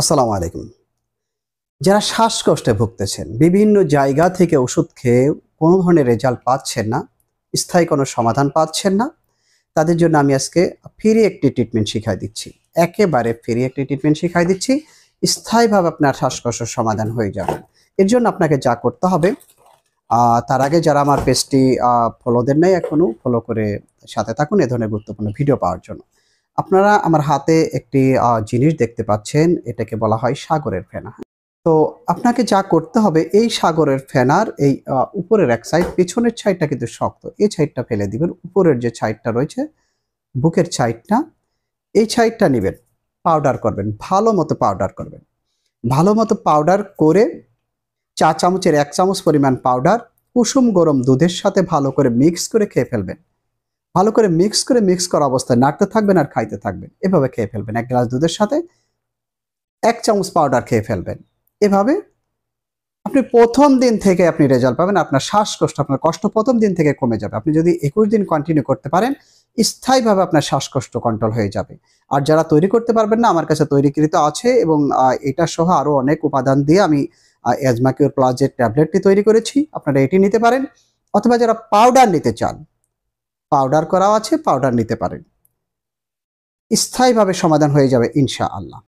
আসসালামু আলাইকুম। যারা শ্বাসকষ্টে ভুগতেছেন, বিভিন্ন জায়গা থেকে ওষুধ খেয়ে কোনো ধরনের রেজাল্ট পাচ্ছেন না, স্থায়ী কোনো সমাধান পাচ্ছেন না, তাদের জন্য আমি আজকে ফ্রি একটি ট্রিটমেন্ট শিখাই দিচ্ছি। একেবারে ফ্রি একটি ট্রিটমেন্ট শিখাই দিচ্ছি। স্থায়ীভাবে আপনার শ্বাসকষ্টের সমাধান হয়ে যাবে। এর জন্য আপনাকে যা করতে হবে, তার আগে যারা আমার পেজটি ফলো দেন নাই এখনো, ফলো করে সাথে থাকুন এ ধরনের গুরুত্বপূর্ণ ভিডিও পাওয়ার জন্য। আপনারা আমার হাতে একটি জিনিস দেখতে পাচ্ছেন, এটাকে বলা হয় সাগরের ফেনা। তো আপনাকে যা করতে হবে, এই সাগরের ফেনার এই উপরের এক সাইড, পিছনের সাইডটা কিন্তু শক্ত। এই সাইডটা ফেলে দিবেন। উপরের যে সাইডটা রয়েছে, বুকের সাইডটা, এই সাইডটা নিবেন। পাউডার করবেন, ভালো মতো পাউডার করবেন। ভালো মতো পাউডার করে ৪ চামচের ১ চামচ পরিমাণ পাউডার কুসুম গরম দুধের সাথে ভালো করে মিক্স করে খেয়ে ফেলবেন। ভালো করে মিক্স করা অবস্থায় নাড়তে থাকবেন আর খাইতে থাকবেন। এভাবে খেয়ে ফেলবেন। ১ গ্লাস দুধের সাথে ১ চামচ পাউডার খেয়ে ফেলবেন। এভাবে আপনি ১ম দিন থেকে আপনি রেজাল্ট পাবেন। আপনার শ্বাসকষ্ট, আপনার কষ্ট ১ম দিন থেকে কমে যাবে। আপনি যদি ২১ দিন কন্টিনিউ করতে পারেন, স্থায়ীভাবে আপনার শ্বাসকষ্ট কন্ট্রোল হয়ে যাবে। আর যারা তৈরি করতে পারবেন না, আমার কাছে তৈরিকৃত আছে এবং এটা সহ আরো অনেক উপাদান দিয়ে আমি অ্যাজমাকিউর প্লাস যে ট্যাবলেটটি তৈরি করেছি, আপনারা এটি নিতে পারেন। অথবা যারা পাউডার নিতে চান, পাউডার করাও আছে, পাউডার নিতে পারেন। স্থায়ীভাবে সমাধান হয়ে যাবে ইনশাআল্লাহ।